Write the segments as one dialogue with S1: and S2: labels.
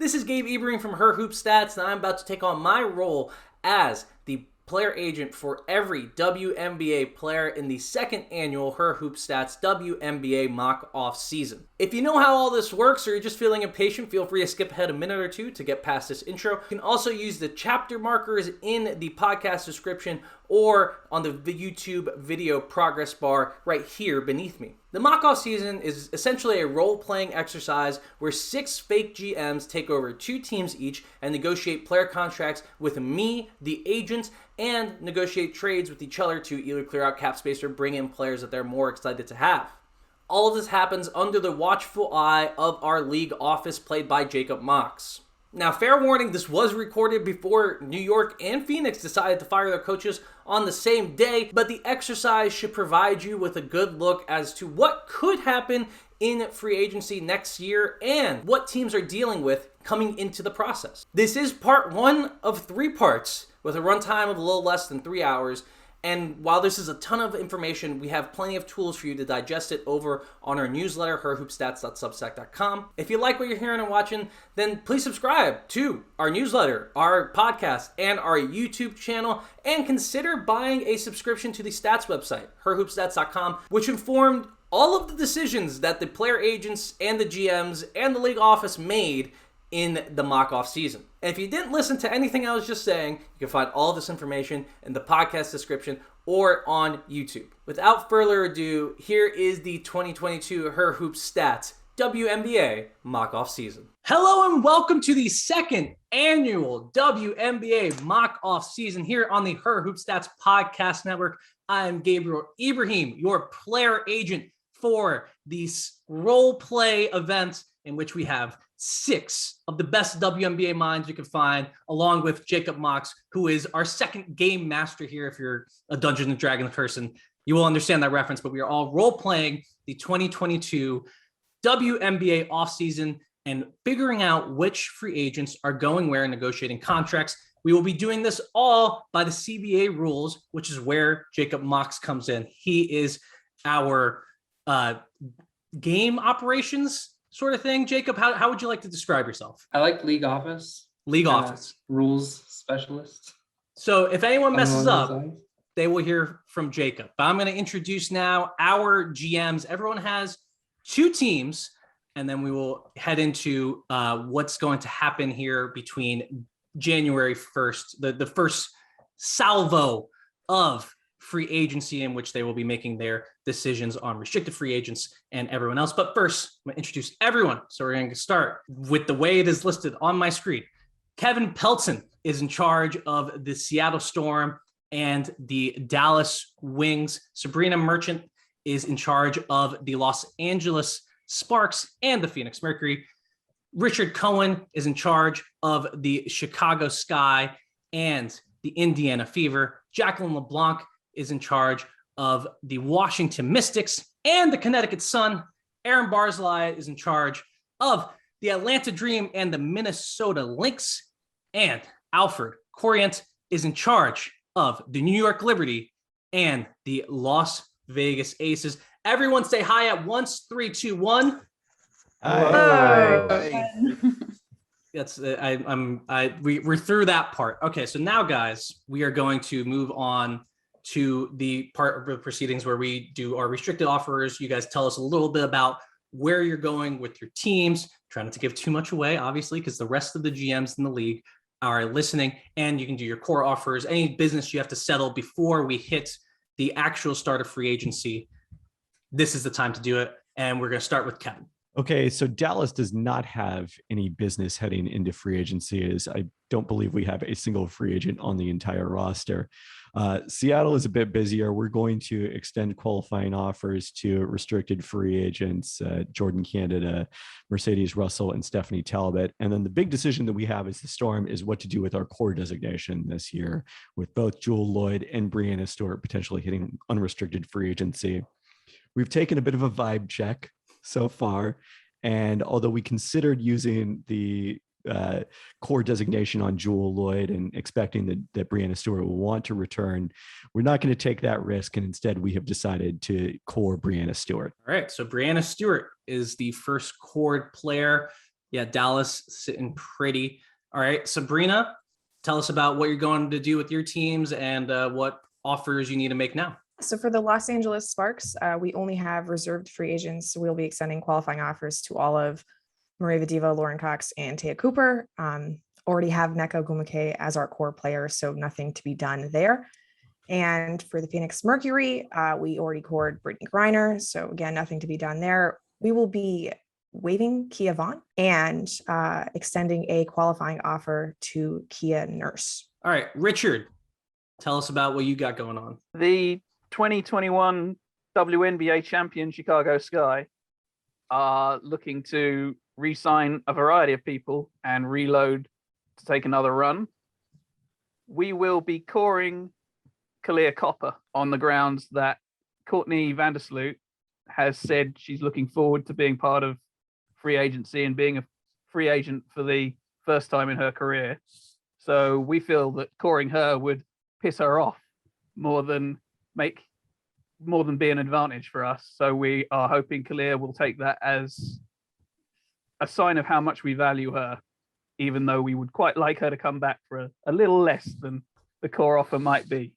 S1: This is Gabe Ibrahim from Her Hoop Stats, and I'm about to take on my role as the player agent for every WNBA player in the second annual Her Hoop Stats WNBA mock off-season. If you know how all this works or you're just feeling impatient, feel free to skip ahead a minute or two to get past this intro. You can also use the chapter markers in the podcast description or on the YouTube video progress bar right here beneath me. The mock-off season is essentially a role-playing exercise where 6 fake GMs take over 2 teams each and negotiate player contracts with me, the agent, and negotiate trades with each other to either clear out cap space or bring in players that they're more excited to have. All of this happens under the watchful eye of our league office played by Jacob Mox. Now, fair warning, this was recorded before New York and Phoenix decided to fire their coaches on the same day, but the exercise should provide you with a good look as to what could happen in free agency next year and what teams are dealing with coming into the process. This is part 1 of 3 parts with a runtime of a little less than 3 hours. And while this is a ton of information, we have plenty of tools for you to digest it over on our newsletter, herhoopstats.substack.com. If you like what you're hearing and watching, then please subscribe to our newsletter, our podcast, and our YouTube channel, and consider buying a subscription to the stats website, herhoopstats.com, which informed all of the decisions that the player agents and the GMs and the league office made in the mock-off season. And if you didn't listen to anything I was just saying, you can find all this information in the podcast description or on YouTube. Without further ado, here is the 2022 Her Hoop Stats WNBA mock-off season. Hello and welcome to the second annual WNBA mock-off season here on the Her Hoop Stats podcast network. I am Gabriel Ibrahim, your player agent for these role play events in which we have 6 of the best WNBA minds you can find, along with Jacob Mox, who is our second game master here. If you're a Dungeons & Dragons person, you will understand that reference, but we are all role-playing the 2022 WNBA offseason and figuring out which free agents are going where and negotiating contracts. We will be doing this all by the CBA rules, which is where Jacob Mox comes in. He is our game operations sort of thing. Jacob, how would you like to describe yourself?
S2: I like league office.
S1: League office.
S2: Rules specialist.
S1: So if anyone messes up, they will hear from Jacob. But I'm going to introduce now our GMs. Everyone has 2 teams, and then we will head into what's going to happen here between January 1st, the first salvo of free agency in which they will be making their decisions on restricted free agents and everyone else. But first, I'm going to introduce everyone. So we're going to start with the way it is listed on my screen. Kevin Pelton is in charge of the Seattle Storm and the Dallas Wings. Sabrina Merchant is in charge of the Los Angeles Sparks and the Phoenix Mercury. Richard Cohen is in charge of the Chicago Sky and the Indiana Fever. Jacqueline LeBlanc is in charge of the Washington Mystics and the Connecticut Sun. Aaron Barzilai is in charge of the Atlanta Dream and the Minnesota Lynx. And Alfred Corrient is in charge of the New York Liberty and the Las Vegas Aces. Everyone say hi at once. 3, 2, 1.
S2: Hi.
S1: That's we're through that part. Okay, so now guys, we are going to move on to the part of the proceedings where we do our restricted offers. You guys tell us a little bit about where you're going with your teams. Try not to give too much away, obviously, because the rest of the GMs in the league are listening, and you can do your core offers, any business you have to settle before we hit the actual start of free agency. This is the time to do it. And we're going to start with Kevin.
S3: Okay, so Dallas does not have any business heading into free agency, as I don't believe we have a single free agent on the entire roster. Seattle is a bit busier. We're going to extend qualifying offers to restricted free agents, Jordan Candida, Mercedes Russell, and Stephanie Talbot. And then the big decision that we have as the Storm is what to do with our core designation this year, with both Jewell Loyd and Breanna Stewart potentially hitting unrestricted free agency. We've taken a bit of a vibe check so far, and although we considered using the core designation on Jewell Loyd and expecting that Breanna Stewart will want to return, we're not going to take that risk, and instead we have decided to core Breanna Stewart.
S1: All right, so Breanna Stewart is the first core player Yeah, Dallas sitting pretty. All right, Sabrina, tell us about what you're going to do with your teams and what offers you need to make now.
S4: So for the Los Angeles Sparks, we only have reserved free agents. So we'll be extending qualifying offers to all of Maria Vadiva, Lauren Cox, and Taya Cooper. Already have Nneka Ogwumike as our core player, so nothing to be done there. And for the Phoenix Mercury, we already cored Brittany Griner, so again, nothing to be done there. We will be waiving Kia Vaughn and extending a qualifying offer to Kia Nurse.
S1: All right, Richard, tell us about what you got going on.
S5: The 2021 WNBA champion Chicago Sky are looking to re-sign a variety of people and reload to take another run. We will be coring Kahleah Copper on the grounds that Courtney Vandersloot has said she's looking forward to being part of free agency and being a free agent for the first time in her career. So we feel that coring her would piss her off more than be an advantage for us. So we are hoping Kahleah will take that as a sign of how much we value her, even though we would quite like her to come back for a little less than the core offer might be.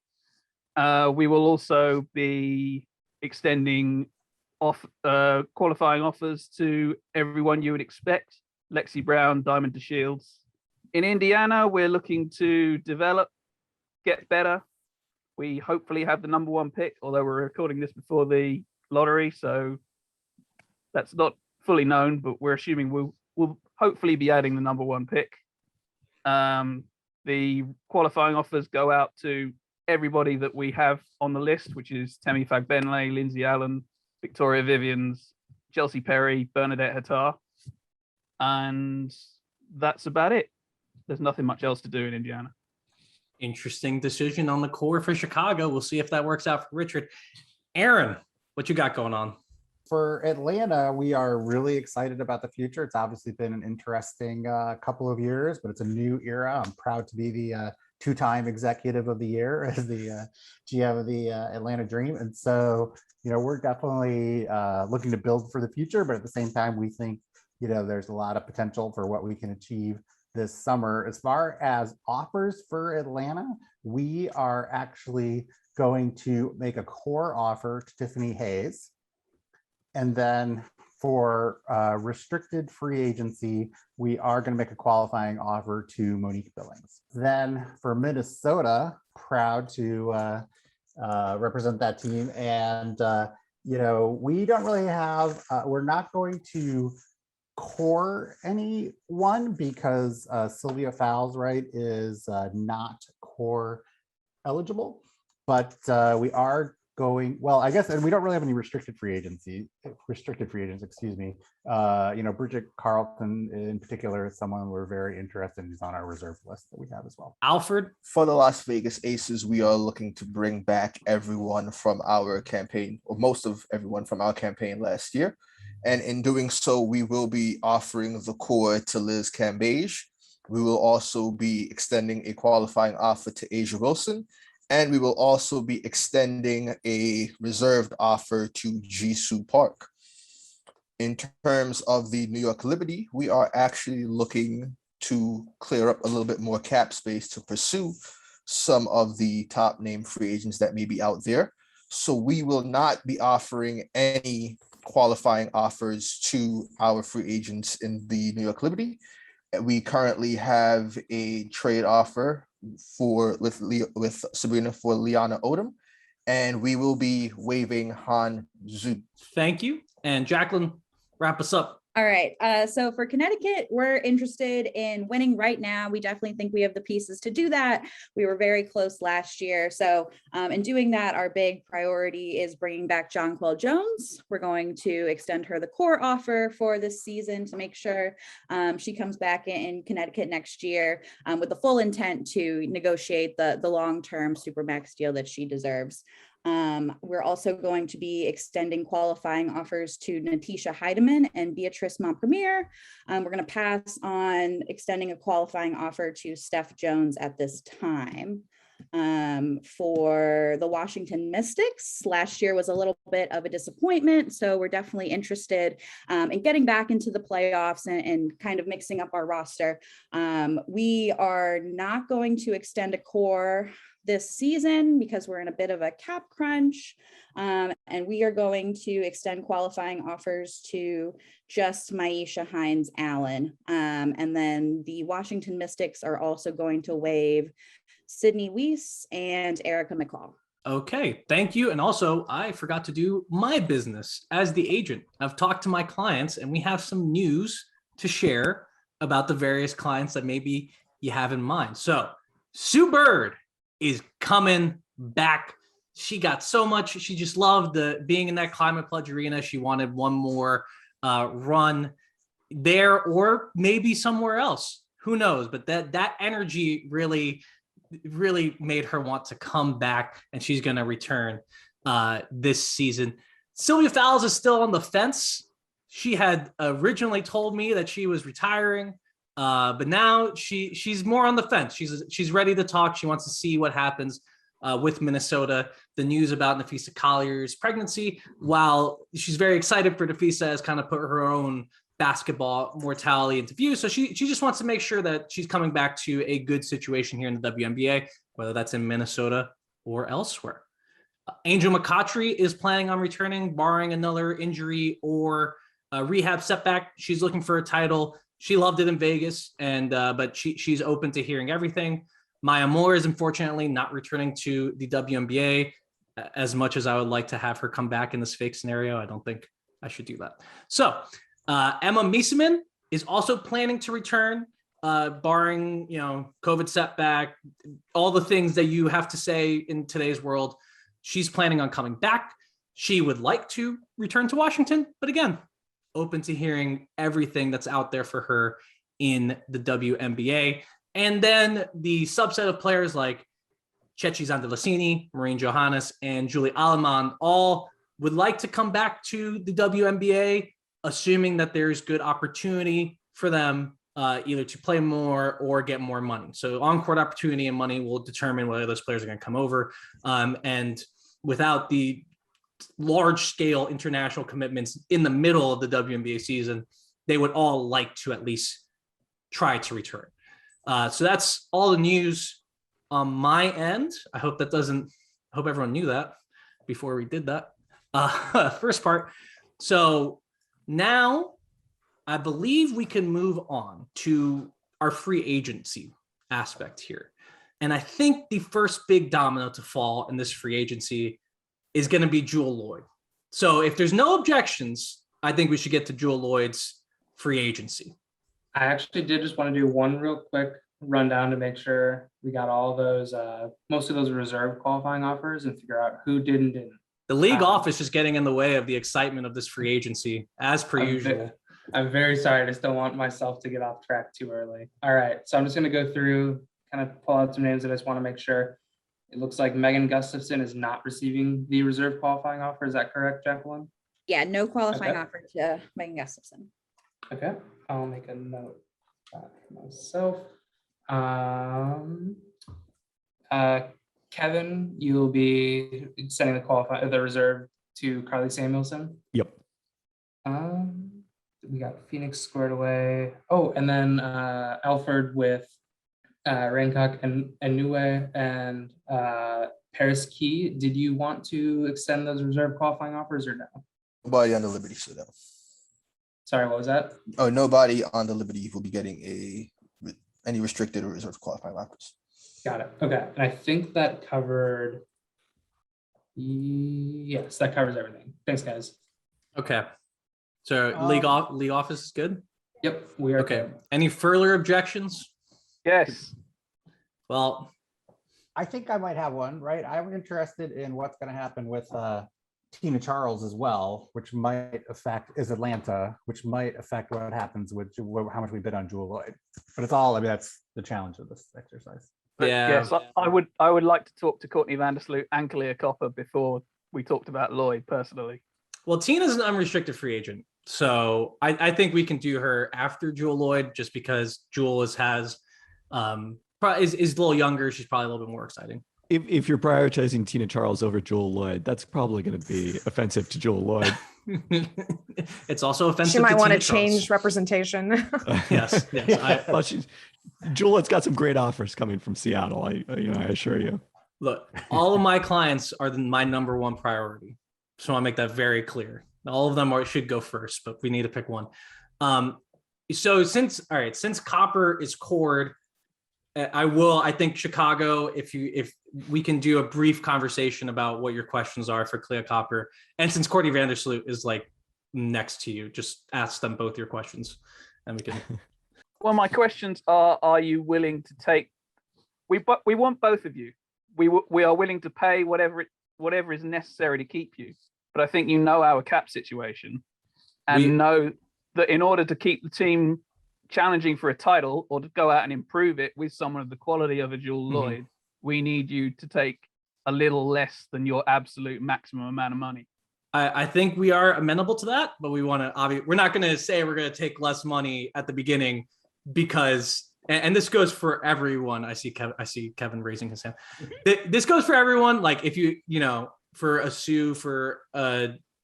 S5: We will also be extending qualifying offers to everyone you would expect. Lexi Brown, Diamond DeShields. In Indiana, we're looking to develop, get better. We hopefully have the number one pick, although we're recording this before the lottery, so that's not fully known, but we're assuming we'll hopefully be adding the number one pick. The qualifying offers go out to everybody that we have on the list, which is Temi Fagbenle, Lindsay Allen, Victoria Vivians, Chelsea Perry, Bernadette Hattar. And that's about it. There's nothing much else to do in Indiana.
S1: Interesting decision on the core for Chicago. We'll see if that works out for Richard. Aaron, what you got going on?
S6: For Atlanta, we are really excited about the future. It's obviously been an interesting couple of years, but it's a new era. I'm proud to be the two-time executive of the year as the GM of the Atlanta Dream. And so, we're definitely looking to build for the future, but at the same time, we think, there's a lot of potential for what we can achieve this summer. As far as offers for Atlanta, we are actually going to make a core offer to Tiffany Hayes. And then for restricted free agency, we are going to make a qualifying offer to Monique Billings. Then for Minnesota, proud to represent that team. And, we don't really have, we're not going to core anyone because Sylvia Fowles, right, is not core eligible. But we are going, well, I guess, and we don't really have any restricted free agents, excuse me. Bridget Carlton in particular is someone we're very interested in, who's on our reserve list that we have as well.
S1: Alfred?
S7: For the Las Vegas Aces, we are looking to bring back everyone from our campaign, or most of everyone from our campaign last year. And in doing so, we will be offering the core to Liz Cambage. We will also be extending a qualifying offer to Asia Wilson. And we will also be extending a reserved offer to Jisoo Park. In terms of the New York Liberty, we are actually looking to clear up a little bit more cap space to pursue some of the top name free agents that may be out there. So we will not be offering any qualifying offers to our free agents in the New York Liberty. We currently have a trade offer with Sabrina for Liana Odom, and we will be waiving Han Zhu.
S1: Thank you. And Jacqueline, wrap us up.
S8: All right. So for Connecticut, we're interested in winning right now. We definitely think we have the pieces to do that. We were very close last year. So in doing that, our big priority is bringing back Jonquel Jones. We're going to extend her the core offer for this season to make sure she comes back in Connecticut next year with the full intent to negotiate the long-term Supermax deal that she deserves. We're also going to be extending qualifying offers to Natisha Heidemann and Beatrice Montpremier. We're going to pass on extending a qualifying offer to Steph Jones at this time. for the Washington Mystics. Last year was a little bit of a disappointment, so we're definitely interested in getting back into the playoffs and kind of mixing up our roster. We are not going to extend a core this season because we're in a bit of a cap crunch, and we are going to extend qualifying offers to just Maisha Hines Allen. And then the Washington Mystics are also going to waive Sydney Weiss and Erica McCall.
S1: Okay, thank you. And also, I forgot to do my business as the agent. I've talked to my clients and we have some news to share about the various clients that maybe you have in mind. So Sue Bird is coming back. She got so much. She just loved being in that Climate Pledge arena. She wanted one more run there or maybe somewhere else. Who knows? But that energy really made her want to come back, and she's going to return this season. Sylvia Fowles is still on the fence. She had originally told me that she was retiring, but now she's more on the fence. She's ready to talk. She wants to see what happens with Minnesota. The news about Napheesa Collier's pregnancy, while she's very excited for Napheesa, has kind of put her own basketball mortality into view. So she just wants to make sure that she's coming back to a good situation here in the WNBA, whether that's in Minnesota or elsewhere. Angel McCoughtry is planning on returning, barring another injury or a rehab setback. She's looking for a title. She loved it in Vegas, but she's open to hearing everything. Maya Moore is unfortunately not returning to the WNBA. As much as I would like to have her come back in this fake scenario, I don't think I should do that. So Emma Mieseman is also planning to return, barring COVID setback, all the things that you have to say in today's world. She's planning on coming back. She would like to return to Washington, but again, open to hearing everything that's out there for her in the WNBA. And then the subset of players like Chechi Zandalasini, Maureen Johannes, and Julie Aleman all would like to come back to the WNBA, assuming that there's good opportunity for them either to play more or get more money. So on-court opportunity and money will determine whether those players are going to come over. And without the large-scale international commitments in the middle of the WNBA season, they would all like to at least try to return. So that's all the news on my end. I hope everyone knew that before we did that. First part. So now I believe we can move on to our free agency aspect here. And I think the first big domino to fall in this free agency is going to be Jewell Loyd. So if there's no objections, I think we should get to Jewell Loyd's free agency.
S2: I actually did just want to do one real quick rundown to make sure we got all those, most of those reserve qualifying offers and figure out who did and didn't.
S1: The league office is getting in the way of the excitement of this free agency, as per usual.
S2: I'm very sorry. I just don't want myself to get off track too early. All right. So I'm just going to go through, kind of pull out some names that I just want to make sure. It looks like Megan Gustafson is not receiving the reserve qualifying offer. Is that correct, Jacqueline?
S8: Yeah, no qualifying offer to Megan Gustafson.
S2: Okay. I'll make a note of that for myself. Kevin, you'll be sending the reserve to Carly Samuelson.
S3: Yep.
S2: We got Phoenix squared away. Oh, and then Alfred with Raincock and Niue and Paris Key. Did you want to extend those reserve qualifying offers or no?
S7: Nobody on the Liberty, so no.
S2: Sorry, what was that?
S7: Oh, nobody on the Liberty will be getting any restricted or reserve qualifying offers.
S2: Got it. Okay. And I think that covered. Yes, that covers everything. Thanks, guys.
S1: Okay. So league office is good?
S2: Yep, we are
S1: okay.
S2: good.
S1: Any further objections?
S5: Yes.
S1: Well,
S6: I think I might have one, right? I'm interested in what's going to happen with Tina Charles as well, which might affect Atlanta, which might affect what happens with how much we bid on Jewell Loyd. But it's all, that's the challenge of this exercise.
S5: But
S1: yeah.
S5: Yes, I would like to talk to Courtney Vandersloot and Kahleah Copper before we talked about Loyd personally.
S1: Well, Tina's an unrestricted free agent. So I think we can do her after Jewell Loyd just because Jewell is a little younger. She's probably a little bit more exciting.
S3: if you're prioritizing Tina Charles over Jewell Loyd, that's probably going to be offensive to Jewell Loyd.
S1: It's also offensive.
S4: She might want to
S1: Tina Charles.
S4: change representation.
S1: Yes.
S3: Well, Jewell Loyd's got some great offers coming from Seattle. I assure you.
S1: Look, all of my clients are my number one priority. So I make that very clear. All of them should go first, but we need to pick one. So since Copper is cored, I think Chicago, if we can do a brief conversation about what your questions are for Kahleah Copper. And since Courtney Vandersloot is like next to you, just ask them both your questions and we can.
S5: Well, my questions are you willing to take, we want both of you. We are willing to pay whatever is necessary to keep you. But I think you know our cap situation and know that in order to keep the team challenging for a title or to go out and improve it with someone of the quality of a Jewell Loyd, we need you to take a little less than your absolute maximum amount of money.
S1: I think we are amenable to that, but we're not going to say we're going to take less money at the beginning because, and this goes for everyone. I see Kevin raising his hand. This goes for everyone. Like if for a Sue, for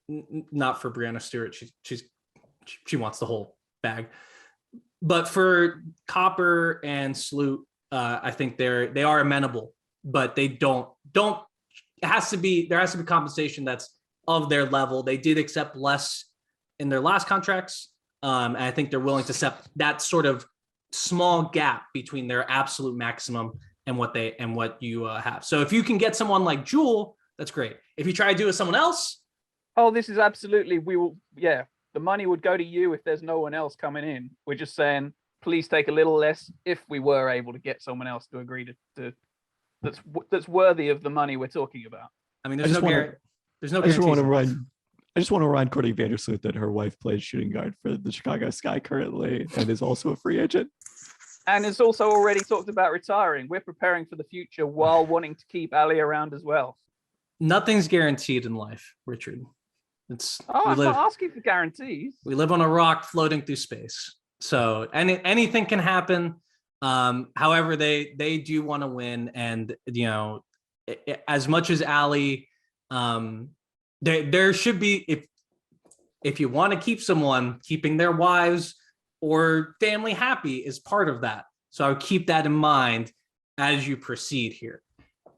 S1: not for Breanna Stewart, she wants the whole bag. But for Copper and Sloot, I think they are amenable, but they don't. There has to be compensation that's of their level. They did accept less in their last contracts, and I think they're willing to accept that sort of small gap between their absolute maximum and what you have. So if you can get someone like Jewell, that's great. If you try to do it with someone else,
S5: this is absolutely the money would go to you if there's no one else coming in. We're just saying, please take a little less if we were able to get someone else to agree to that's worthy of the money we're talking about.
S1: I mean, there's no guarantee.
S3: I just want to remind Courtney Vandersloot that her wife plays shooting guard for the Chicago Sky currently and is also a free agent.
S5: And has also already talked about retiring. We're preparing for the future while wanting to keep Ali around as well.
S1: Nothing's guaranteed in life, Richard.
S5: I'm not asking for guarantees. We
S1: live on a rock floating through space. So anything can happen. However, they do want to win. And, as much as Ali, there should be, if you want to keep someone, keeping their wives or family happy is part of that. So I would keep that in mind as you proceed here.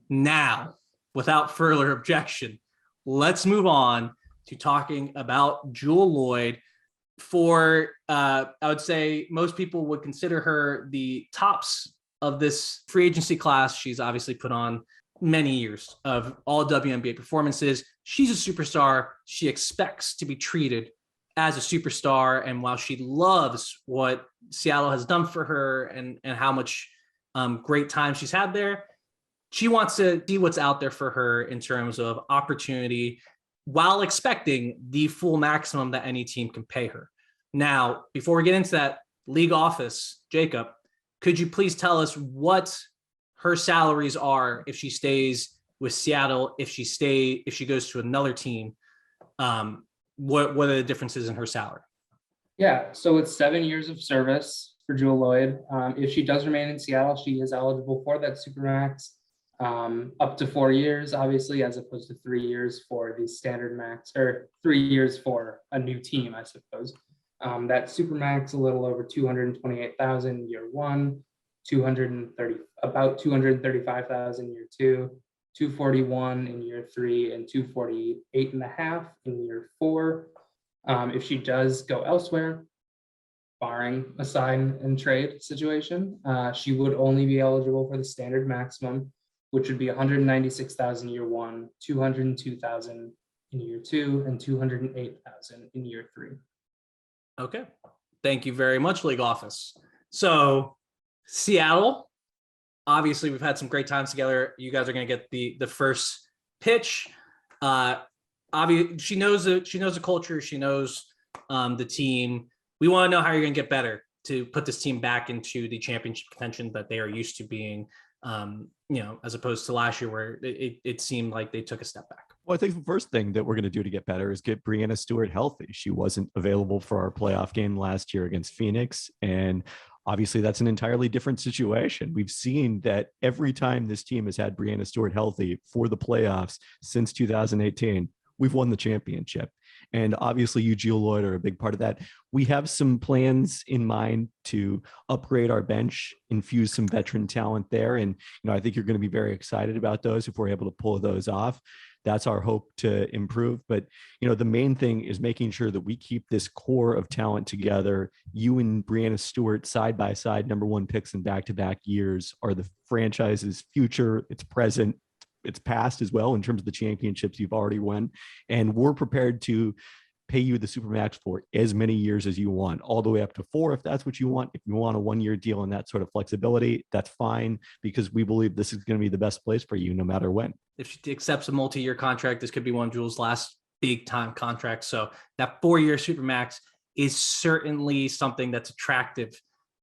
S1: Now, without further objection, let's move on to talking about Jewell Loyd. I would say most people would consider her the tops of this free agency class. She's obviously put on many years of all WNBA performances. She's a superstar. She expects to be treated as a superstar. And while she loves what Seattle has done for her and how much great time she's had there, she wants to see what's out there for her in terms of opportunity while expecting the full maximum that any team can pay her. Now, before we get into that, league office, Jacob, could you please tell us what her salaries are if she stays with Seattle, if she goes to another team? What are the differences in her salary?
S2: Yeah, so it's 7 years of service for Jewell Loyd. If she does remain in Seattle, she is eligible for that Supermax. Up to 4 years, obviously, as opposed to 3 years for the standard max, or 3 years for a new team, I suppose. That Supermax, a little over 228,000 year one, about 235,000 year two, 241 in year three, and 248.5 in year four. If she does go elsewhere, barring a sign and trade situation, she would only be eligible for the standard maximum, which would be 196,000 year one, 202,000 in year two, and 208,000 in year three.
S1: Okay. Thank you very much, league office. So Seattle, obviously we've had some great times together. You guys are going to get the first pitch. Obviously she knows the culture. She knows the team. We want to know how you're going to get better to put this team back into the championship contention that they are used to being, as opposed to last year where it seemed like they took a step back.
S3: Well, I think the first thing that we're going to do to get better is get Breanna Stewart healthy. She wasn't available for our playoff game last year against Phoenix. And Obviously, that's an entirely different situation. We've seen that every time this team has had Breanna Stewart healthy for the playoffs since 2018, we've won the championship. And obviously, you, Jewell Loyd, are a big part of that. We have some plans in mind to upgrade our bench, infuse some veteran talent there. And, I think you're going to be very excited about those if we're able to pull those off. That's our hope to improve. But, the main thing is making sure that we keep this core of talent together. You and Breanna Stewart side by side, number one picks in back-to-back years, are the franchise's future, its present, its past as well in terms of the championships you've already won. And we're prepared to pay you the Supermax for as many years as you want, all the way up to 4 if that's what you want. If you want a 1-year deal and that sort of flexibility, that's fine, because we believe this is going to be the best place for you no matter when.
S1: If she accepts a multi-year contract, this could be one of Jewell's last big time contracts. So that 4-year Supermax is certainly something that's attractive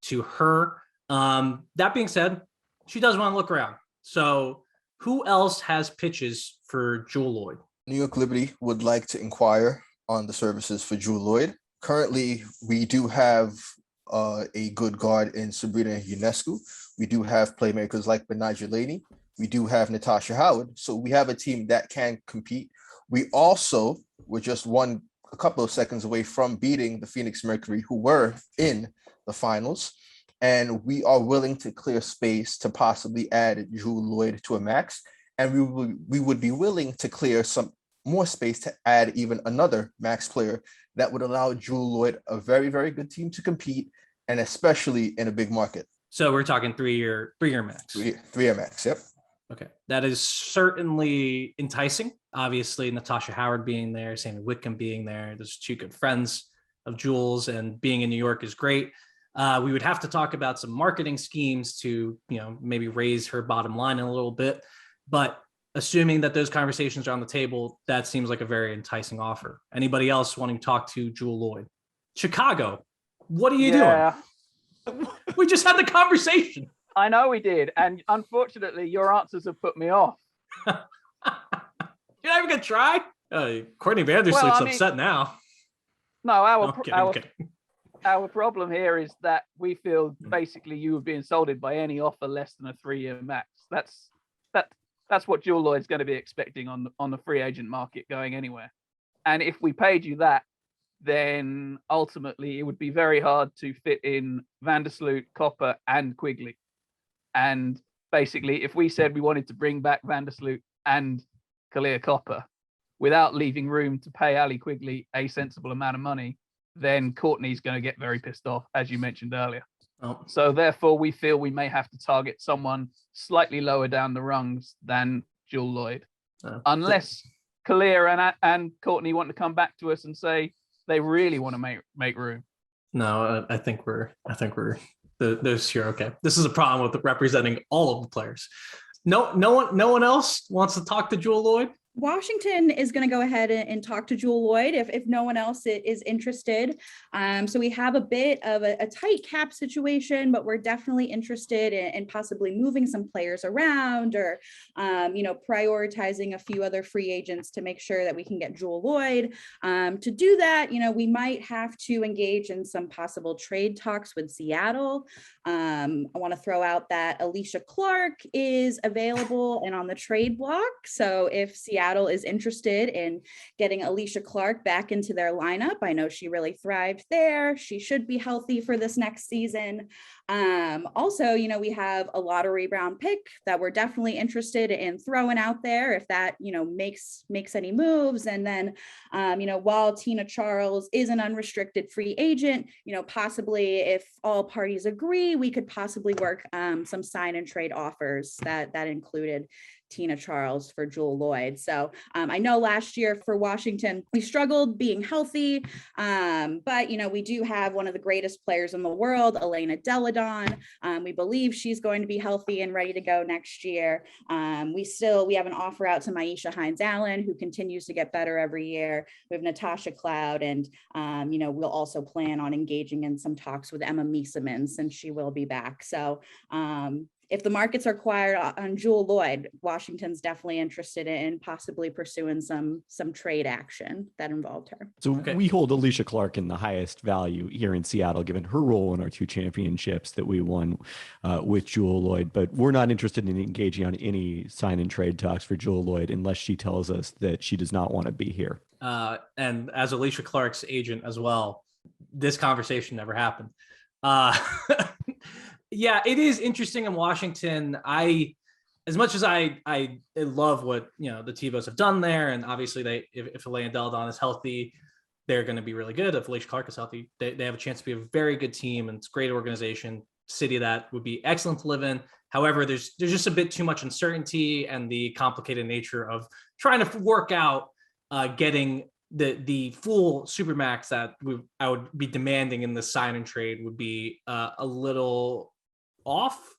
S1: to her. That being said, she does want to look around. So who else has pitches for Jewell Loyd?
S7: New York Liberty would like to inquire on the services for Jewell Loyd. Currently, we do have a good guard in Sabrina Ionescu. We do have playmakers like Benaja Laney. We do have Natasha Howard. So we have a team that can compete. We also were just a couple of seconds away from beating the Phoenix Mercury, who were in the finals. And we are willing to clear space to possibly add Jewell Loyd to a max. And we would be willing to clear some more space to add even another max player that would allow Jewell Loyd a very, very good team to compete, and especially in a big market.
S1: So we're talking 3-year max.
S7: 3-year max, yep.
S1: Okay. That is certainly enticing. Obviously, Natasha Howard being there, Sammy Whitcomb being there. Those 2 good friends of Jewell's, and being in New York is great. We would have to talk about some marketing schemes to, maybe raise her bottom line a little bit. But assuming that those conversations are on the table, that seems like a very enticing offer. Anybody else wanting to talk to Jewell Loyd? Chicago, what are you doing? We just had the conversation.
S5: I know we did. And unfortunately, your answers have put me off.
S1: You're not even going to try? Courtney Vandersloot's upset now.
S5: No, our problem here is that we feel
S1: Hmm.
S5: basically you would be insulted by any offer less than a 3-year max. That's what Jewell Loyd's going to be expecting on the free agent market going anywhere. And if we paid you that, then ultimately it would be very hard to fit in Vandersloot, Copper, and Quigley. And basically, if we said we wanted to bring back Vandersloot and Kahleah Copper without leaving room to pay Ali Quigley a sensible amount of money, then Courtney's going to get very pissed off, as you mentioned earlier.
S1: Oh.
S5: So therefore, we feel we may have to target someone slightly lower down the rungs than Jewell Loyd, unless Kahleah and Courtney want to come back to us and say they really want to make room.
S1: No, I think we're those here. Okay, this is a problem with representing all of the players. No one else wants to talk to Jewell Loyd.
S8: Washington is going to go ahead and talk to Jewell Loyd if no one else is interested. So we have a bit of a tight cap situation, but we're definitely interested in possibly moving some players around, or prioritizing a few other free agents to make sure that we can get Jewell Loyd. To do that, we might have to engage in some possible trade talks with Seattle. I want to throw out that Alicia Clark is available and on the trade block. So if Seattle is interested in getting Alicia Clark back into their lineup, I know she really thrived there. She should be healthy for this next season. Also, we have a lottery round pick that we're definitely interested in throwing out there if that, makes any moves. And then, while Tina Charles is an unrestricted free agent, possibly if all parties agree, we could possibly work some sign and trade offers that included Tina Charles for Jewell Loyd. So I know last year for Washington, we struggled being healthy, but we do have one of the greatest players in the world, Elena Deladon. We believe she's going to be healthy and ready to go next year. We have an offer out to Maisha Hines-Allen, who continues to get better every year. We have Natasha Cloud, and we'll also plan on engaging in some talks with Emma Mieseman, since she will be back. So if the markets are quiet on Jewell Loyd, Washington's definitely interested in possibly pursuing some trade action that involved her.
S3: So
S1: Okay.
S3: we hold Alicia Clark in the highest value here in Seattle, given her role in our 2 championships that we won with Jewell Loyd. But we're not interested in engaging on any sign and trade talks for Jewell Loyd unless she tells us that she does not want to be here.
S1: And as Alicia Clark's agent as well, this conversation never happened. Yeah, it is interesting in Washington. As much as I love what the Tivos have done there, and obviously if Elaine Deldon is healthy, they're going to be really good. If Alicia Clark is healthy, they have a chance to be a very good team, and it's a great organization, city that would be excellent to live in. However, there's just a bit too much uncertainty and the complicated nature of trying to work out getting the full supermax that I would be demanding in the sign and trade would be a little off,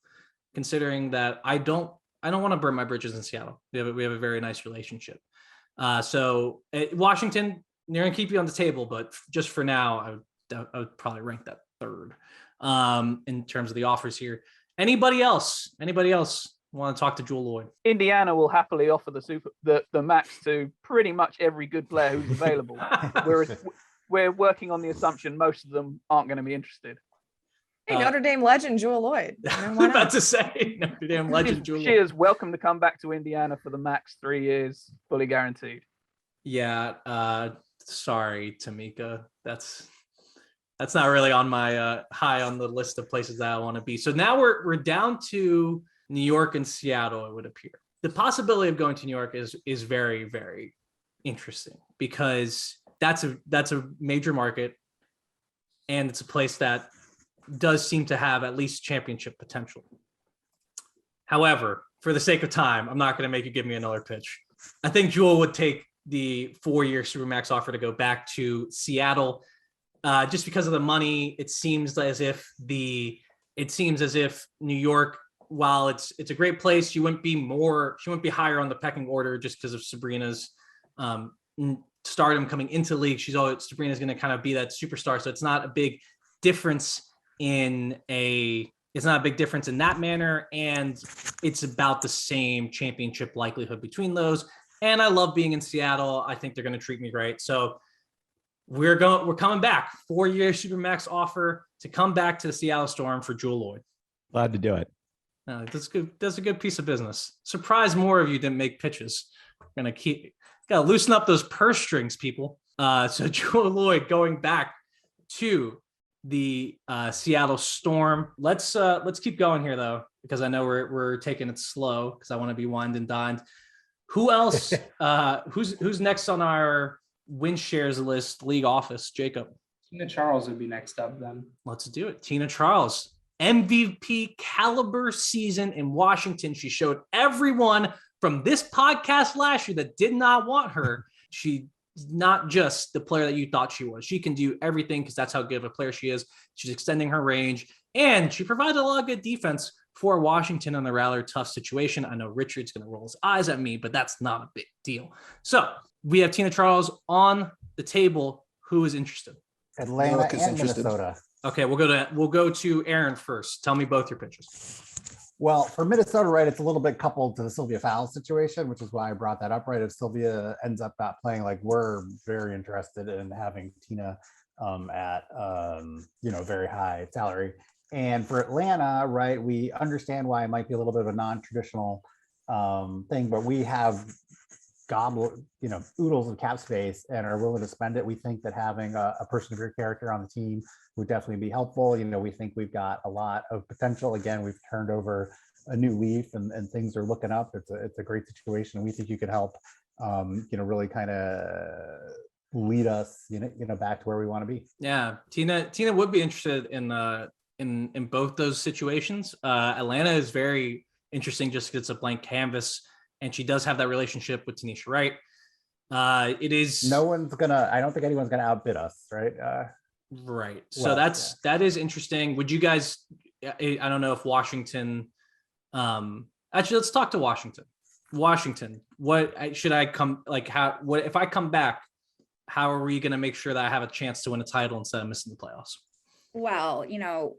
S1: considering that I don't want to burn my bridges in Seattle. We have a very nice relationship. So Washington, they're going to keep you on the table, but just for now, I would probably rank that third in terms of the offers here. Anybody else want to talk to Jewell Loyd?
S5: Indiana will happily offer the max to pretty much every good player who's available. We're working on the assumption most of them aren't going to be interested.
S4: Hey, Notre Dame legend Jewell Loyd.
S1: I'm about to say Notre Dame legend Jewell Loyd.
S5: She is welcome to come back to Indiana for the max 3 years, fully guaranteed.
S1: Yeah, sorry, Tamika. That's not really on my high on the list of places that I want to be. So now we're down to New York and Seattle, it would appear. The possibility of going to New York is very, very interesting because that's a major market, and it's a place that does seem to have at least championship potential. However, for the sake of time, I'm not going to make you give me another pitch. I think Jewell would take the 4-year Supermax offer to go back to Seattle, just because of the money. It seems as if New York, while it's a great place, she wouldn't be higher on the pecking order just because of Sabrina's stardom coming into the league. Sabrina's going to kind of be that superstar, so it's not a big difference in that manner, and it's about the same championship likelihood between those. And I love being in Seattle. I think they're going to treat me right. So we're coming back. 4-year Supermax offer to come back to the Seattle Storm for Jewell Loyd.
S3: Glad to do it.
S1: That's good. That's a good piece of business. Surprised more of you didn't make pitches. Gotta loosen up those purse strings, people. So Jewell Loyd going back to the Seattle Storm. Let's keep going here though, because I know we're taking it slow because I want to be wined and dined. Who else? Who's next on our win shares list? League office, Jacob.
S2: Tina Charles would be next up then.
S1: Let's do it. Tina Charles, MVP caliber season in Washington. She showed everyone from this podcast last year that did not want her. She's not just the player that you thought she was. She can do everything because that's how good of a player she is. She's extending her range, and she provided a lot of good defense for Washington in the rather tough situation. I know Richard's going to roll his eyes at me, but that's not a big deal. So we have Tina Charles on the table. Who is interested?
S6: Atlanta and Minnesota.
S1: Okay, we'll go to Aaron first. Tell me both your pitches.
S6: Well, for Minnesota, right, it's a little bit coupled to the Sylvia Fowles situation, which is why I brought that up, right? If Sylvia ends up not playing, like, we're very interested in having Tina at very high salary. And for Atlanta, right, we understand why it might be a little bit of a non-traditional thing, but we have oodles of cap space and are willing to spend it. We think that having a person of your character on the team would definitely be helpful. We think we've got a lot of potential. Again, we've turned over a new leaf and things are looking up. It's a great situation. We think you could help, really kind of lead us, back to where we want to be.
S1: Yeah, Tina would be interested in both those situations. Atlanta is very interesting just because it's a blank canvas. And she does have that relationship with Tanisha Wright. It is
S6: I don't think anyone's gonna outbid us, right?
S1: Right. So that is interesting. Would you guys? I don't know if Washington. Actually, let's talk to Washington. Washington, what should I come like? What if I come back? How are we going to make sure that I have a chance to win a title instead of missing the playoffs?
S8: Well,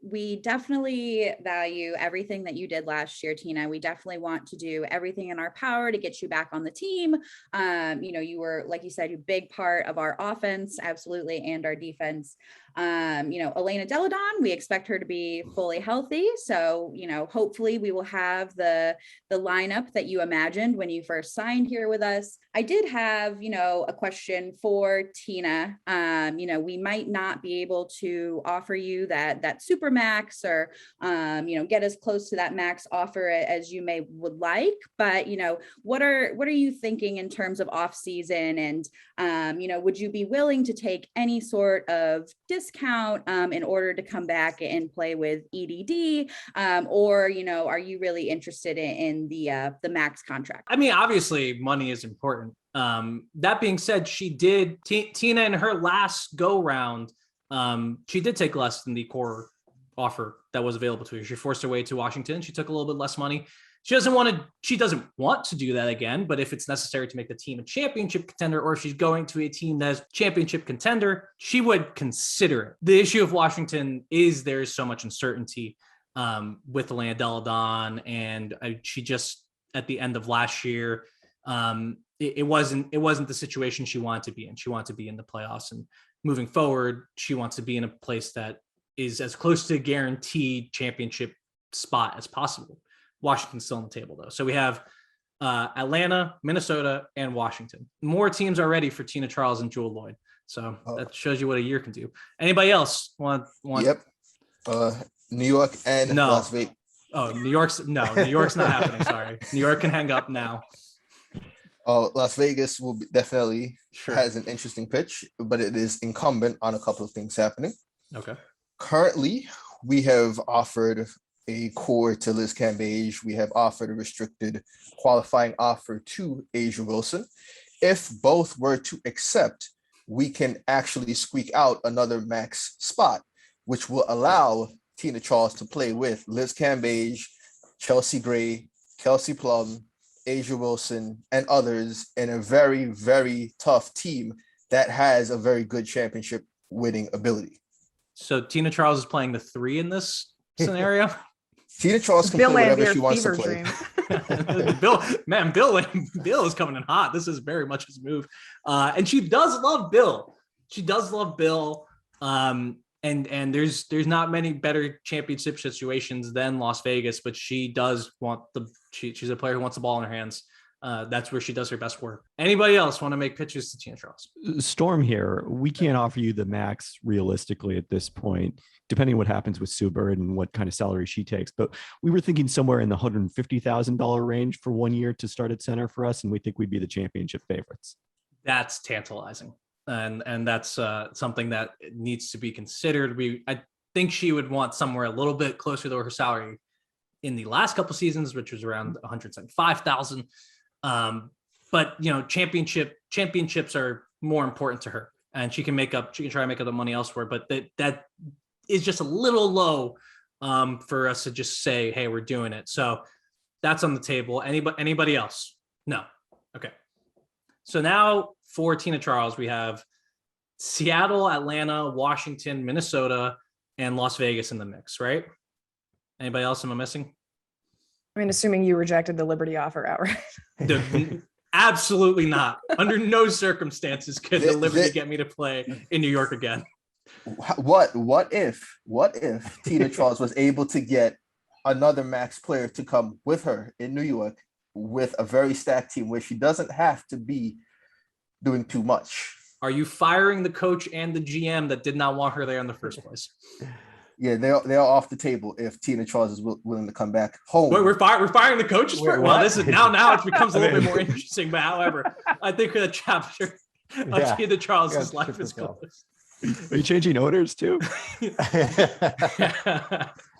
S8: we definitely value everything that you did last year, Tina. We definitely want to do everything in our power to get you back on the team. You were, like you said, a big part of our offense, absolutely, and our defense. Elena Deladon, we expect her to be fully healthy. So, hopefully we will have the lineup that you imagined when you first signed here with us. I did have, a question for Tina. We might not be able to offer you that super max or, get as close to that max offer as you would like. But, what are you thinking in terms of off season? And, would you be willing to take any sort of discount in order to come back and play with EDD? Or, are you really interested in the max contract?
S1: I mean, obviously money is important. That being said, she did Tina in her last go round. She did take less than the core offer that was available to her. She forced her way to Washington. She took a little bit less money. She doesn't want to do that again, but if it's necessary to make the team a championship contender, or if she's going to a team that's championship contender, she would consider it. The issue of Washington is there's so much uncertainty with Elena Deladon, and she just at the end of last year, it wasn't the situation she wanted to be in. She wanted to be in the playoffs, and moving forward, she wants to be in a place that is as close to a guaranteed championship spot as possible. Washington's still on the table, though. So we have Atlanta, Minnesota, and Washington. More teams are ready for Tina Charles and Jewell Loyd. So that shows you what a year can do. Anybody else want?
S7: Yep. New York and Las Vegas.
S1: Oh, New York's not happening. Sorry. New York can hang up now.
S7: Las Vegas will definitely has an interesting pitch, but it is incumbent on a couple of things happening.
S1: Okay.
S7: Currently, we have offered a core to Liz Cambage. We have offered a restricted qualifying offer to A'ja Wilson. If both were to accept, we can actually squeak out another max spot, which will allow Tina Charles to play with Liz Cambage, Chelsea Gray, Kelsey Plum, A'ja Wilson, and others in a very, very tough team that has a very good championship winning ability.
S1: So Tina Charles is playing the 3 in this scenario?
S7: Tina Charles can
S4: Bill
S7: play whatever
S4: Lambier
S7: she wants to
S4: fever
S7: play.
S4: dream.
S1: Bill is coming in hot. This is very much his move. And she does love Bill. And there's not many better championship situations than Las Vegas, but she does want she's a player who wants the ball in her hands. That's where she does her best work. Anybody else want to make pitches to Tina Charles?
S3: Storm here. We can't offer you the max realistically at this point, depending on what happens with Sue Bird and what kind of salary she takes. But we were thinking somewhere in the $150,000 range for 1 year to start at center for us, and we think we'd be the championship favorites.
S1: That's tantalizing, and that's something that needs to be considered. I think she would want somewhere a little bit closer to her salary in the last couple seasons, which was around $175,000. But championships are more important to her, and she can try to make up the money elsewhere, but that is just a little low for us to just say, hey, we're doing it. So that's on the table. Anybody else? No. Okay. So now for Tina Charles, we have Seattle, Atlanta, Washington, Minnesota, and Las Vegas in the mix, right? Anybody else am I missing?
S4: I mean, assuming you rejected the Liberty offer outright.
S1: Absolutely not. Under no circumstances could the Liberty get me to play in New York again.
S7: What if Tina Charles was able to get another max player to come with her in New York with a very stacked team where she doesn't have to be doing too much?
S1: Are you firing the coach and the GM that did not want her there in the first place?
S7: Yeah, they're off the table if Tina Charles is willing to come back home.
S1: Wait, we're firing the coaches for it? Well, this is now it becomes a little bit more interesting. But however, I think the chapter of Tina Charles's life is closed.
S3: Are you changing orders too?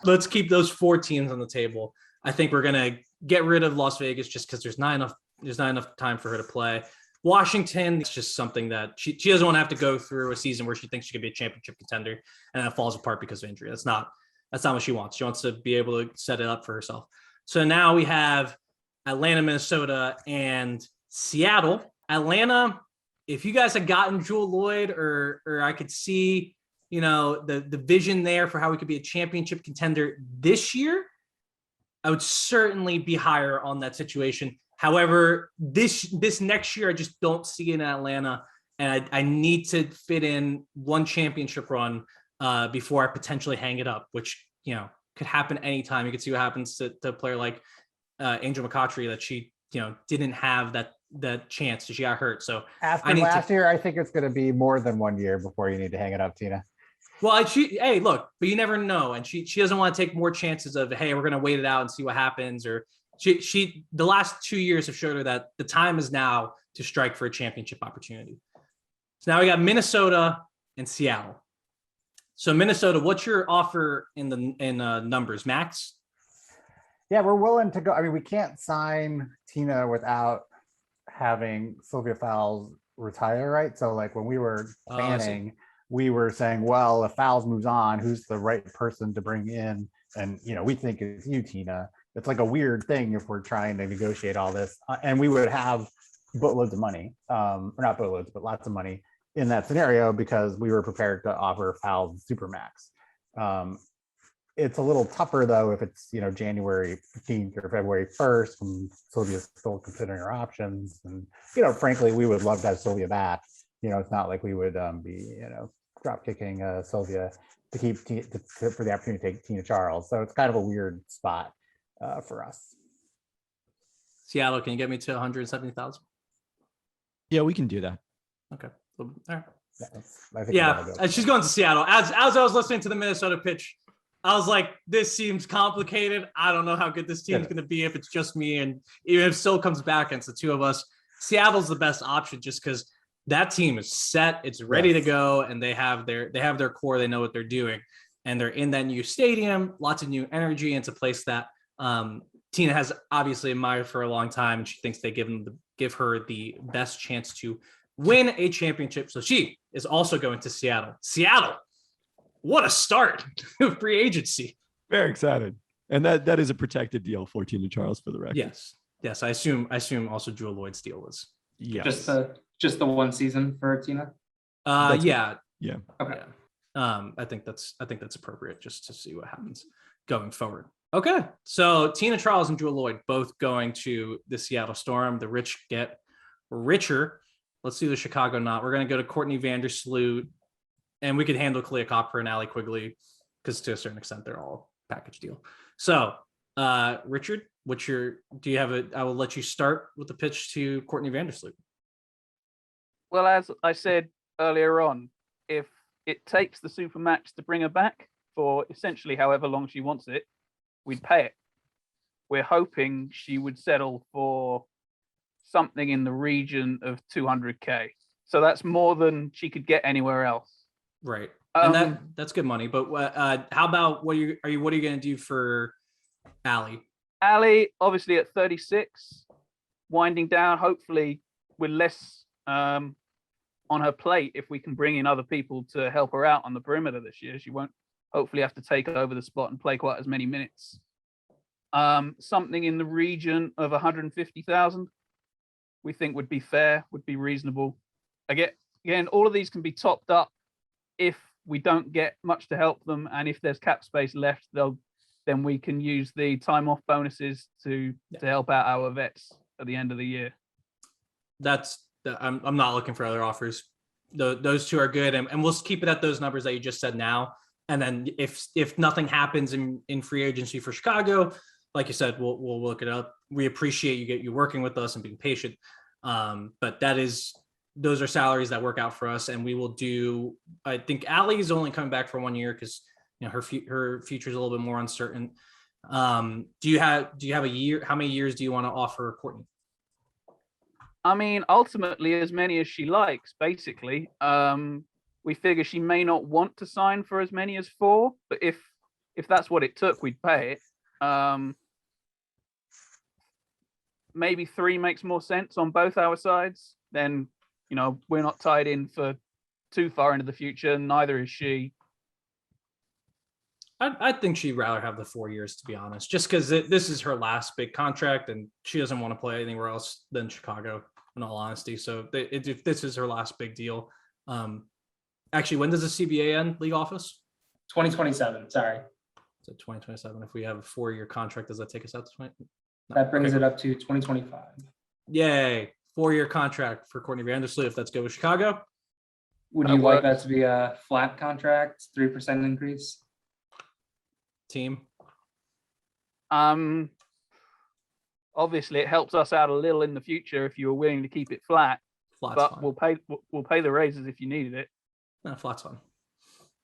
S1: Let's keep those 4 teams on the table. I think we're gonna get rid of Las Vegas just because there's not enough time for her to play. Washington, it's just something that she doesn't want to have to go through a season where she thinks she could be a championship contender and that falls apart because of injury. That's not what she wants. She wants to be able to set it up for herself. So now we have Atlanta, Minnesota, and Seattle. Atlanta, if you guys had gotten Jewell Loyd or I could see the vision there for how we could be a championship contender this year, I would certainly be higher on that situation. However, this next year, I just don't see it in Atlanta, and I need to fit in one championship run before I potentially hang it up, which could happen anytime. You could see what happens to a player like Angel McCoughtry, that she didn't have that chance. She got hurt. So
S6: after last year, I think it's going to be more than 1 year before you need to hang it up, Tina.
S1: Well, hey, look, but you never know. And she doesn't want to take more chances of, hey, we're going to wait it out and see what happens. Or the last 2 years have showed her that the time is now to strike for a championship opportunity. So now we got Minnesota and Seattle. So Minnesota, what's your offer in numbers, Max?
S6: Yeah, we're willing to go. I mean, we can't sign Tina without having Sylvia Fowles retire, right? So like when we were planning, we were saying, well, if Fowles moves on, who's the right person to bring in? And, we think it's you, Tina. It's like a weird thing if we're trying to negotiate all this. And we would have boatloads of money, or not boatloads, but lots of money in that scenario because we were prepared to offer Fowles Supermax. It's a little tougher, though, if it's, January 15th or February 1st, and Sylvia's still considering her options. And, frankly, we would love to have Sylvia back. It's not like we would be, drop kicking Sylvia to keep for the opportunity to take Tina Charles. So it's kind of a weird spot for us.
S1: Seattle, can you get me to 170,000?
S3: Yeah, we can do that.
S1: Okay. All right.
S6: Yeah,
S1: she's going to Seattle. As I was listening to the Minnesota pitch, I was like, this seems complicated. I don't know how good this team's going to be if it's just me. And even if Sil comes back and it's the two of us, Seattle's the best option just because that team is set. It's ready to go. And they have their core. They know what they're doing. And they're in that new stadium, lots of new energy. And it's a place that Tina has obviously admired for a long time. And she thinks they give her the best chance to win a championship. So she is also going to Seattle. Seattle. What a start. Free agency.
S3: Very excited. And that is a protected deal for Tina Charles, for the record.
S1: Yes. I assume also Jewell Loyd's deal was.
S3: Yes.
S2: Just the one season for Tina.
S1: Yeah.
S2: Okay.
S1: I think that's appropriate just to see what happens going forward. Okay. So Tina Charles and Jewell Loyd both going to the Seattle Storm. The rich get richer. Let's do the Chicago knot. We're going to go to Courtney Vandersloot. And we could handle Kahleah Copper and Allie Quigley because to a certain extent, they're all package deal. So, Richard, I will let you start with the pitch to Courtney Vandersloot.
S5: Well, as I said earlier on, if it takes the Supermax to bring her back for essentially however long she wants it, we'd pay it. We're hoping she would settle for something in the region of 200K. So that's more than she could get anywhere else.
S1: Right. And that's good money. But how about what are you going to do for Allie?
S5: Allie, obviously at 36, winding down, hopefully with less on her plate. If we can bring in other people to help her out on the perimeter this year, she won't hopefully have to take over the spot and play quite as many minutes. Something in the region of 150,000, we think would be fair, would be reasonable. Again, all of these can be topped up if we don't get much to help them, and if there's cap space left, then we can use the time off bonuses to help out our vets at the end of the year.
S1: I'm not looking for other offers. Those two are good, and we'll keep it at those numbers that you just said now. And then if nothing happens in free agency for Chicago, like you said, we'll look it up. We appreciate you working with us and being patient. But those are salaries that work out for us, and we will do. I think Allie is only coming back for 1 year because her future is a little bit more uncertain. Do you have a year? How many years do you want to offer Courtney?
S5: I mean, ultimately, as many as she likes. Basically, we figure she may not want to sign for as many as 4, but if that's what it took, we'd pay it. Maybe 3 makes more sense on both our sides. Then we're not tied in for too far into the future. Neither is she.
S1: I think she'd rather have the 4 years, to be honest, just because this is her last big contract and she doesn't want to play anywhere else than Chicago, in all honesty. So if this is her last big deal, Actually, when does the CBA end, league office?
S2: 2027, sorry.
S1: So 2027. If we have a 4-year contract, does that take us out to 20? No.
S2: That brings
S1: Okay.
S2: it up to 2025.
S1: Yay. 4-year contract for Courtney Vandersloot, if that's good with Chicago.
S2: Would
S5: That
S2: you like
S5: works.
S2: that to be a flat contract, 3% increase?
S1: Team.
S5: Obviously, it helps us out a little in the future if you were willing to keep it flat,
S1: Flat's
S5: but
S1: fine.
S5: we'll pay the raises if you needed it.
S1: No, flat's fine.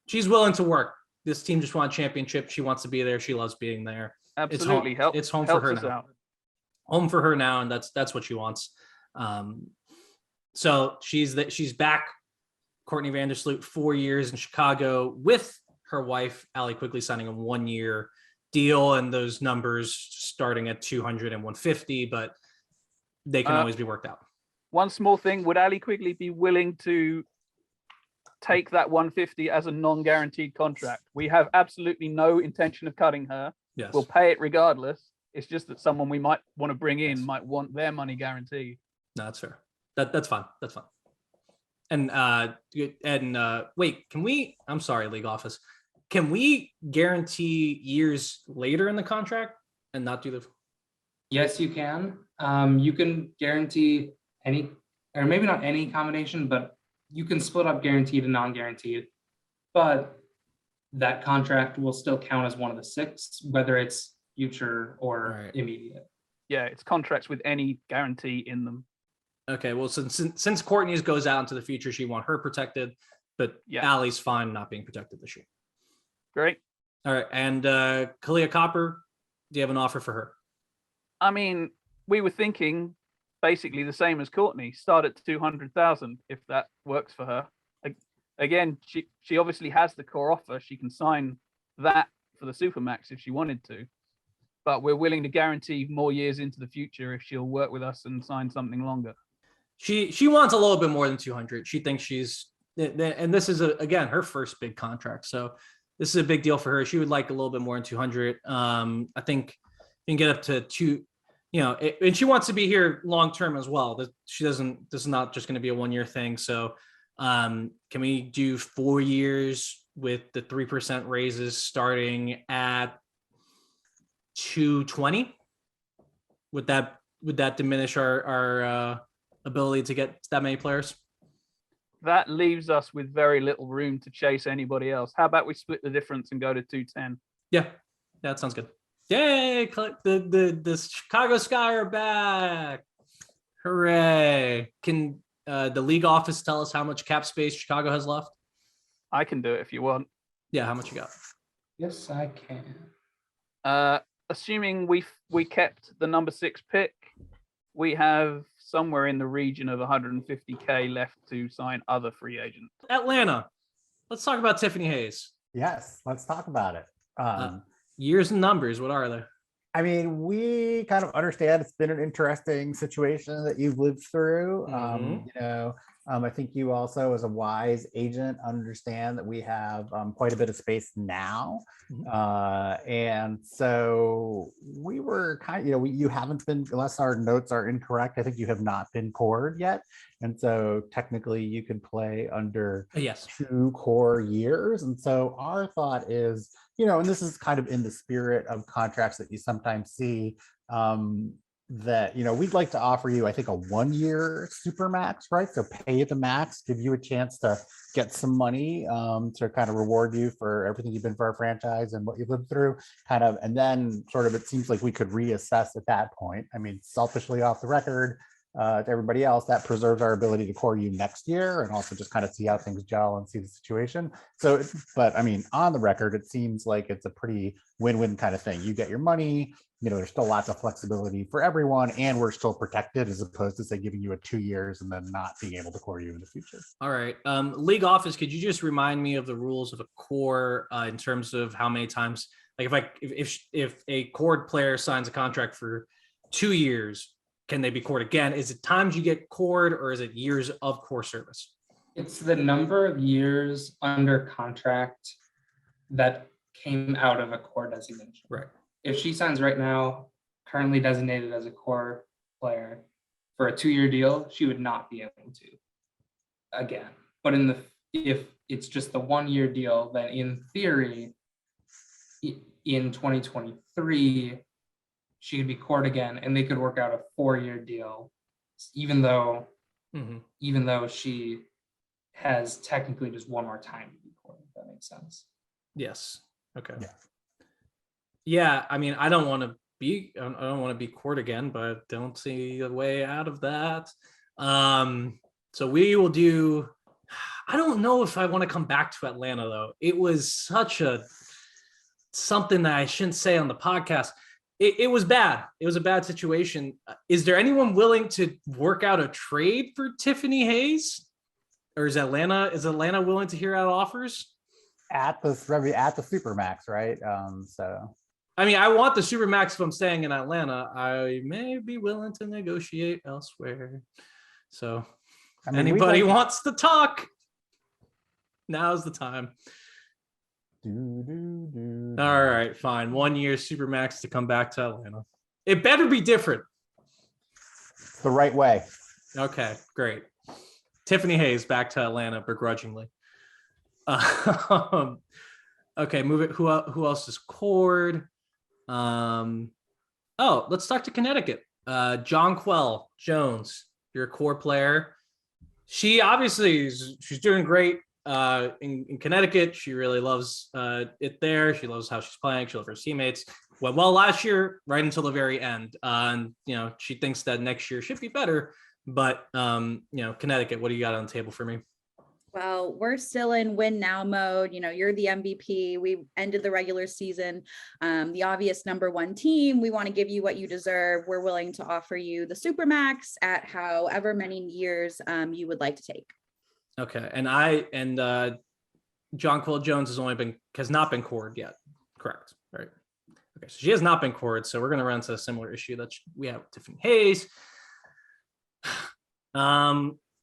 S1: She's willing to work. This team just won a championship. She wants to be there. She loves being there.
S5: Absolutely,
S1: It's home for
S5: helps
S1: her
S5: us
S1: now.
S5: out.
S1: Home for her now, and that's what she wants. So she's back. Courtney Vandersloot, 4 years in Chicago with her wife, Allie Quigley, signing a 1-year deal, and those numbers starting at 200 and 150, but they can always be worked out.
S5: One small thing, would Ali Quigley be willing to take that 150 as a non-guaranteed contract? We have absolutely no intention of cutting her.
S1: Yes.
S5: We'll pay it regardless. It's just that someone we might want to bring in might want their money guaranteed.
S1: No, that's fair. That's fine. That's fine. And wait, can we? I'm sorry, league office. Can we guarantee years later in the contract and not do the?
S2: Yes, you can. You can guarantee any, or maybe not any combination, but you can split up guaranteed and non-guaranteed. But that contract will still count as one of the 6, whether it's future or immediate.
S5: Yeah, it's contracts with any guarantee in them.
S1: Okay, well, since Courtney's goes out into the future, she want her protected, but
S5: Yeah.
S1: Allie's fine not being protected this year.
S5: Great.
S1: All right, and Kahleah Copper, do you have an offer for her?
S5: I mean, we were thinking basically the same as Courtney, start at 200,000 if that works for her. Again, she obviously has the core offer. She can sign that for the Supermax if she wanted to, but we're willing to guarantee more years into the future if she'll work with us and sign something longer.
S1: She wants a little bit more than 200. She thinks she's, and this is again her first big contract, so this is a big deal for her. She would like a little bit more than 200. I think you can get up to 2. And she wants to be here long term as well. That she doesn't. This is not just going to be a 1-year thing. So, can we do 4 years with the 3% raises starting at 220? Would that diminish our ability to get that many players?
S5: That leaves us with very little room to chase anybody else. How about we split the difference and go to 210?
S1: Yeah, that sounds good. Yay! The Chicago Sky are back! Hooray! Can the league office tell us how much cap space Chicago has left?
S5: I can do it if you want.
S1: Yeah, how much you got?
S2: Yes, I can.
S5: Assuming we kept the number 6 pick, we have somewhere in the region of 150K left to sign other free agents.
S1: Atlanta. Let's talk about Tiffany Hayes.
S6: Yes, let's talk about it.
S1: Years and numbers, what are they?
S6: I mean, we kind of understand it's been an interesting situation that you've lived through. I think you also, as a wise agent, understand that we have quite a bit of space now. And so we were kind of, you haven't been, unless our notes are incorrect, I think you have not been cored yet. And so technically you could play under 2 core years. And so our thought is, and this is kind of in the spirit of contracts that you sometimes see, that, we'd like to offer you, I think, a 1-year Supermax, right? So pay the max, give you a chance to get some money to kind of reward you for everything you've been for our franchise and what you've lived through, kind of, and then sort of, it seems like we could reassess at that point. I mean, selfishly off the record, to everybody else, that preserves our ability to core you next year and also just kind of see how things gel and see the situation. So, but I mean, on the record, it seems like it's a pretty win-win kind of thing. You get your money, there's still lots of flexibility for everyone, and we're still protected, as opposed to, say, giving you a 2 years and then not being able to core you in the future.
S1: All right. League office, could you just remind me of the rules of a core in terms of how many times, like if a cored player signs a contract for 2 years, can they be cored again? Is it times you get cored, or is it years of core service?
S2: It's the number of years under contract that came out of a core designation.
S1: Right. If
S2: she signs right now, currently designated as a core player for a 2-year deal, she would not be able to again. But if it's just the 1 year deal, then in theory, in 2023, she could be court again, and they could work out a 4-year deal, even though she has technically just one more time to be court, if that makes sense.
S1: Yes. Okay.
S6: Yeah.
S1: Yeah. I mean, I don't want to be court again, but I don't see a way out of that. So we will do. I don't know if I want to come back to Atlanta though. It was such something that I shouldn't say on the podcast. It was bad. It was a bad situation. Is there anyone willing to work out a trade for Tiffany Hayes, or is Atlanta willing to hear out offers
S6: at the Supermax, right? So
S1: I mean, I want the Supermax if I'm staying in Atlanta. I may be willing to negotiate elsewhere. So
S6: I mean,
S1: anybody wants to talk, now's the time. All right, fine. 1 year Supermax to come back to Atlanta. It better be different.
S6: The right way.
S1: Okay, great. Tiffany Hayes back to Atlanta begrudgingly. Okay, move it. Who else is cord? Let's talk to Connecticut. Jonquel Jones, you're a core player. She obviously she's doing great in Connecticut. She really loves it there. She loves how she's playing. She loves her teammates. Went well last year, right until the very end. And she thinks that next year should be better. But Connecticut, what do you got on the table for me?
S8: Well, we're still in win now mode. You're the MVP. We ended the regular season, the obvious #1 team. We want to give you what you deserve. We're willing to offer you the Supermax at however many years you would like to take.
S1: Okay, and Jonquel Jones has not been cored yet. Correct, right? Okay, so she has not been cored. So we're going to run into a similar issue that we have with Tiffany Hayes.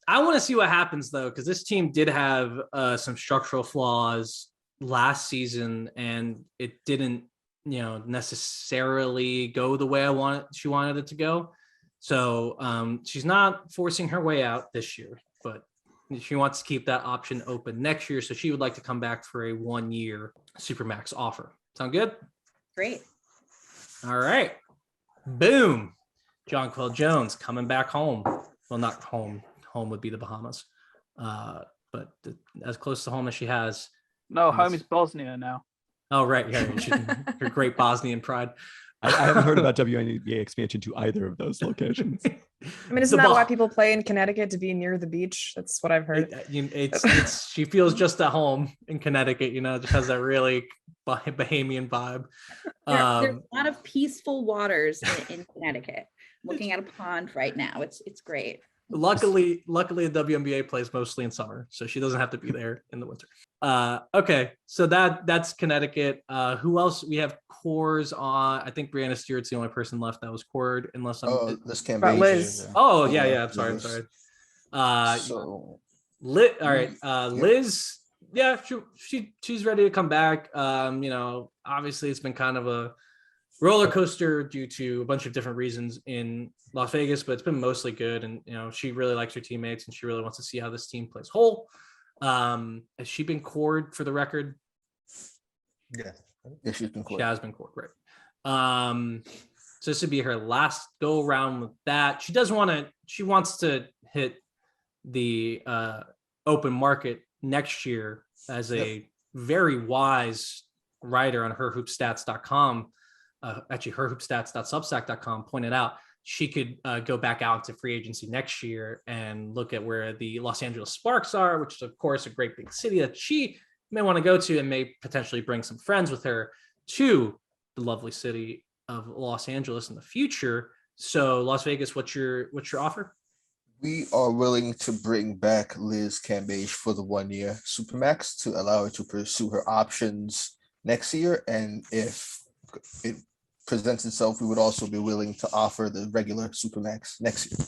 S1: I want to see what happens though, because this team did have some structural flaws last season, and it didn't, necessarily go the way she wanted it to go. So she's not forcing her way out this year, but she wants to keep that option open next year. So she would like to come back for a 1 year Supermax offer. Sound good?
S8: Great.
S1: All right. Boom. Jonquel Jones coming back home. Well, not home. Home would be the Bahamas, but as close to home as she has.
S5: No, home is Bosnia now.
S1: Oh, right. Yeah, her great Bosnian pride.
S3: I haven't heard about WNBA expansion to either of those locations.
S4: I mean, isn't that why people play in Connecticut, to be near the beach? That's what I've heard.
S1: She feels just at home in Connecticut, just has that really Bahamian vibe.
S8: There's a lot of peaceful waters in Connecticut. Looking at a pond right now. It's great.
S1: Luckily, the WNBA plays mostly in summer, so she doesn't have to be there in the winter. Okay, so that's Connecticut. Who else? We have cores on. I think Breanna Stewart's the only person left that was cored, unless I'm.
S7: This campaign.
S4: Liz.
S1: Oh yeah. I'm sorry. Liz. All right. Liz. Yeah, she's ready to come back. Obviously it's been kind of a roller coaster due to a bunch of different reasons in Las Vegas, but it's been mostly good. And, she really likes her teammates and she really wants to see how this team plays whole. Has she been cored for the record?
S7: Yeah, she's been cored.
S1: She has been cored, right. So this would be her last go around with that. She wants to hit the open market next year, as a very wise writer on herhoopstats.com. Actually, herhoopstats.substack.com pointed out she could go back out into free agency next year and look at where the Los Angeles Sparks are, which is, of course, a great big city that she may want to go to and may potentially bring some friends with her to the lovely city of Los Angeles in the future. So, Las Vegas, what's your offer?
S7: We are willing to bring back Liz Cambage for the 1 year Supermax to allow her to pursue her options next year. And if it presents itself, we would also be willing to offer the regular Supermax next year.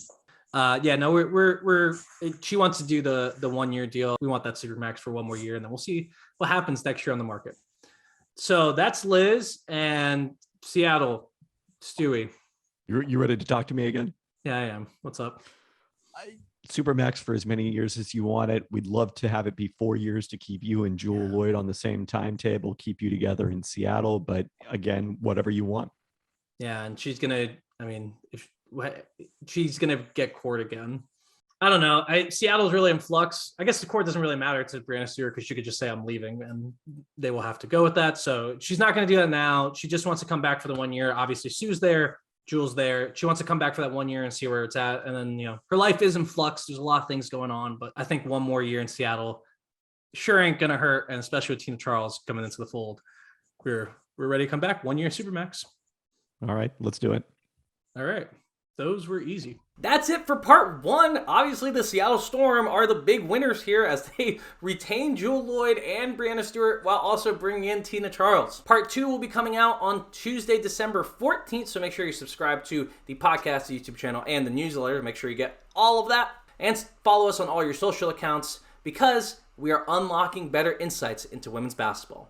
S1: She wants to do the 1 year deal. We want that Supermax for 1 more year, and then we'll see what happens next year on the market. So that's Liz and Seattle. Stewie.
S3: You ready to talk to me again?
S1: Yeah, I am. What's up?
S3: Supermax for as many years as you want it. We'd love to have it be 4 years to keep you and Jewell Loyd on the same timetable, keep you together in Seattle. But again, whatever you want.
S1: Yeah, and she's gonna. I mean, if she's gonna get court again. I don't know. Seattle's really in flux. I guess the court doesn't really matter to Breanna Stewart because she could just say I'm leaving, and they will have to go with that. So she's not going to do that now. She just wants to come back for the 1 year. Obviously, Sue's there, Jewell's there. She wants to come back for that 1 year and see where it's at. And then her life is in flux. There's a lot of things going on, but I think 1 more year in Seattle sure ain't gonna hurt. And especially with Tina Charles coming into the fold, we're ready to come back. 1 year Supermax.
S3: All right, let's do it.
S1: All right. Those were easy. That's it for part 1. Obviously, the Seattle Storm are the big winners here as they retain Jewell Loyd and Breanna Stewart while also bringing in Tina Charles. Part 2 will be coming out on Tuesday, December 14th, so make sure you subscribe to the podcast, the YouTube channel, and the newsletter. Make sure you get all of that. And follow us on all your social accounts because we are unlocking better insights into women's basketball.